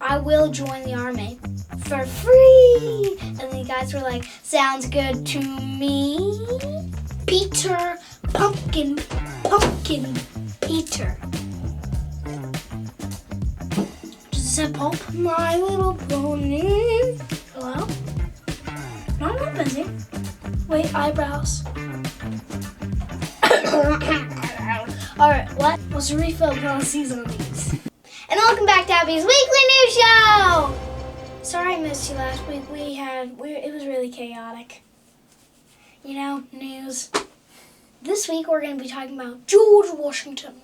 I will join the army for free. And the guys were like, sounds good to me. Peter, pumpkin, Peter. Does it say pulp? My Little Pony. Hello? No, I'm not busy. Wait, eyebrows. Alright, what's the refill per season on these? And welcome back to Abby's Weekly News Show! Sorry I missed you last week. It was really chaotic. You know, news. This week we're going to be talking about George Washington.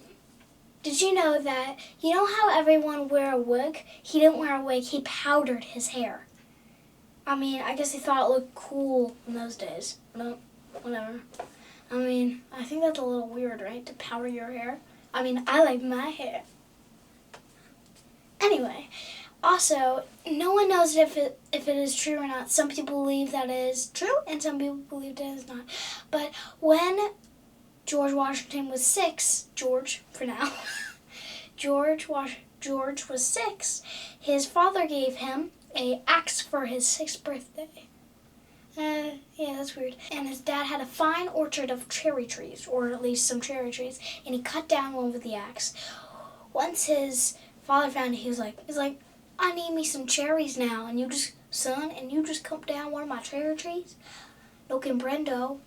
Did you know that, you know how everyone wear a wig? He didn't wear a wig, he powdered his hair. I mean, I guess he thought it looked cool in those days. No, whatever. I mean, I think that's a little weird, right? To powder your hair. I mean, I like my hair. Anyway, also, no one knows if it is true or not. Some people believe that it is true, and some people believe it is not. But when George Washington was 6, George for now, George was 6, his father gave him an axe for his 6th birthday. Yeah, that's weird. And his dad had a fine orchard of cherry trees, or at least some cherry trees, and he cut down one with the axe. Once his father found it, he's like, I need me some cherries now, and you just cut down one of my cherry trees? No comprendo.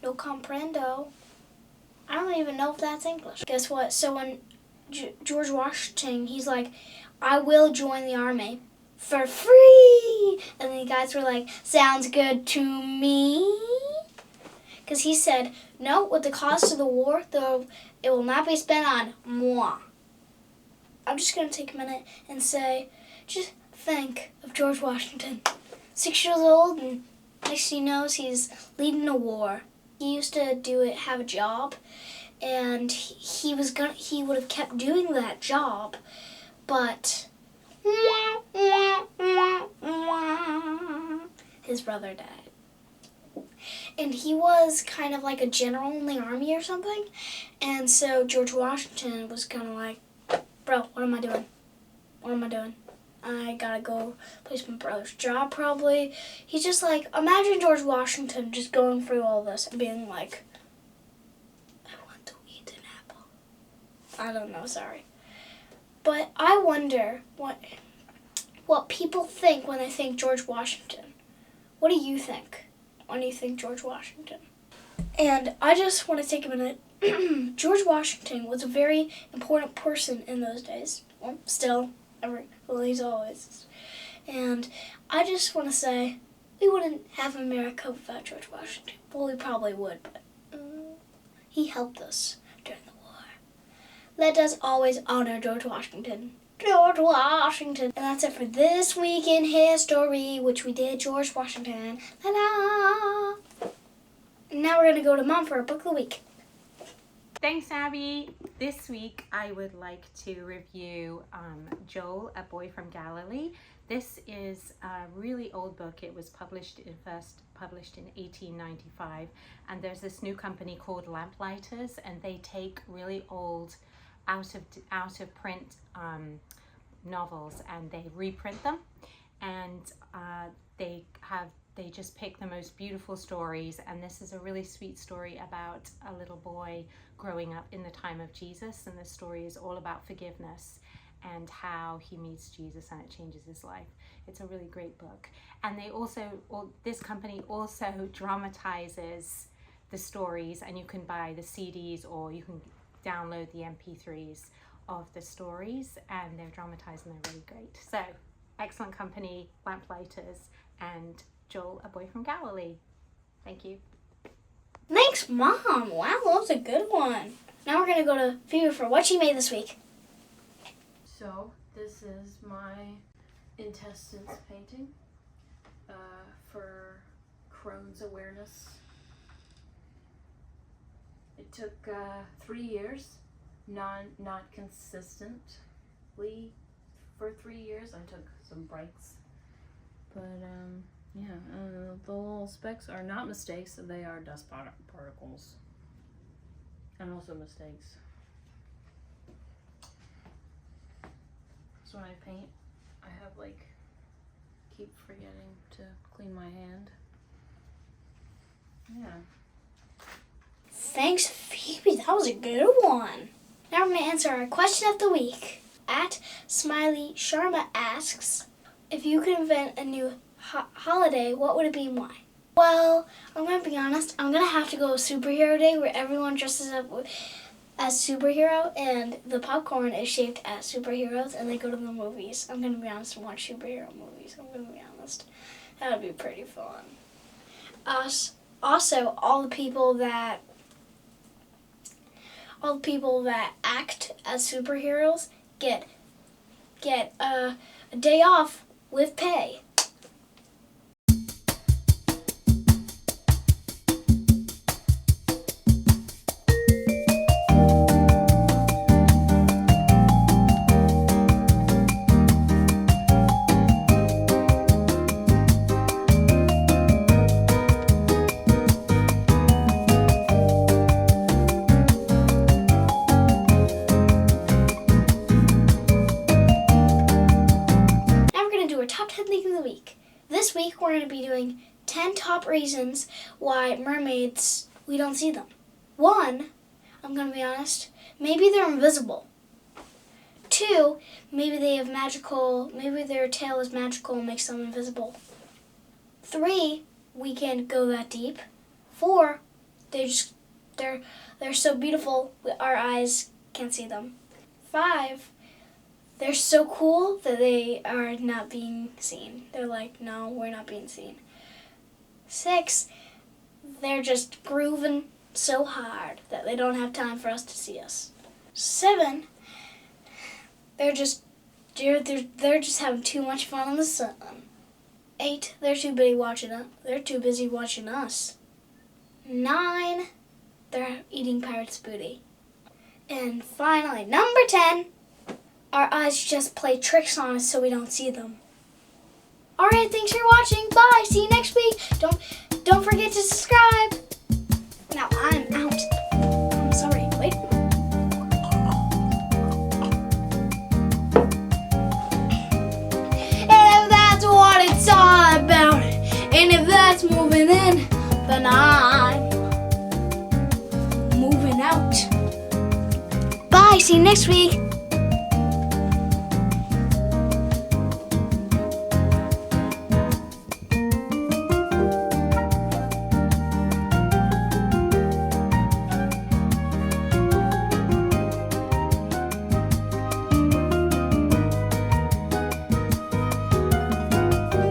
I don't even know if that's English. Guess what? So when George Washington, he's like, I will join the army for free. And the guys were like, sounds good to me. Because he said, no, with the cost of the war, though, it will not be spent on moi. I'm just going to take a minute and say, just think of George Washington. 6 years old, and next thing he knows, he's leading a war. He used to have a job, and he would have kept doing that job, but his brother died. And he was kind of like a general in the army or something. And so George Washington was kind of like, bro, what am I doing? I gotta go place my brother's job probably. He's just like, imagine George Washington just going through all this and being like, I want to eat an apple. I don't know, sorry. But I wonder what people think when they think George Washington. What do you think when you think George Washington? And I just want to take a minute. George Washington was a very important person in those days. Well, still, he's always. And I just want to say, we wouldn't have America without George Washington. Well, we probably would, but he helped us during the war. Let us always honor George Washington. George Washington. And that's it for this week in history, which we did George Washington. Ta-da! Now we're going to go to Mom for our book of the week. Thanks, Abby. This week I would like to review Joel, a Boy from Galilee. This is a really old book. It was first published in 1895, and there's this new company called Lamplighters, and they take really old, out of print novels, and they reprint them, and they just pick the most beautiful stories. And this is a really sweet story about a little boy growing up in the time of Jesus, and the story is all about forgiveness and how he meets Jesus and it changes his life. It's a really great book. And this company also dramatizes the stories, and you can buy the CDs or you can download the MP3s of the stories, and they're dramatized and they're really great. So, excellent company, Lamplighters, and Joel, a Boy from Galilee. Thank you. Thanks, Mom. Wow, that was a good one. Now we're going to go to Phoebe for what she made this week. So, this is my intestines painting for Crohn's awareness. It took 3 years, not consistently for 3 years. I took some breaks. But, the little specks are not mistakes, they are dust particles. And also mistakes. So when I paint, I have keep forgetting to clean my hand. Yeah. Thanks, Phoebe. That was a good one. Now we're going to answer our question of the week. At Smiley Sharma asks, if you could invent a new holiday, what would it be and why? Well, I'm going to be honest. I'm going to have to go superhero day where everyone dresses up as superhero and the popcorn is shaped as superheroes and they go to the movies. I'm going to be honest and watch superhero movies. I'm going to be honest. That would be pretty fun. Also, all the people that act as superheroes get a day off with pay. Top 10 things of the week. This week we're going to be doing 10 top reasons why mermaids, we don't see them. 1, I'm going to be honest, maybe they're invisible. 2, maybe maybe their tail is magical and makes them invisible. 3, we can't go that deep. 4, they're so beautiful our eyes can't see them. 5, they're so cool that they are not being seen. They're like, no, we're not being seen. 6, they're just grooving so hard that they don't have time for us to see us. 7, they're just having too much fun in the sun. 8, they're too busy watching us. 9, they're eating pirate's booty. And finally, number 10, our eyes just play tricks on us so we don't see them. Alright, thanks for watching. Bye. See you next week. Don't forget to subscribe. Now I'm out. I'm sorry. Wait. And if that's what it's all about, and if that's moving in, then I'm moving out. Bye. See you next week.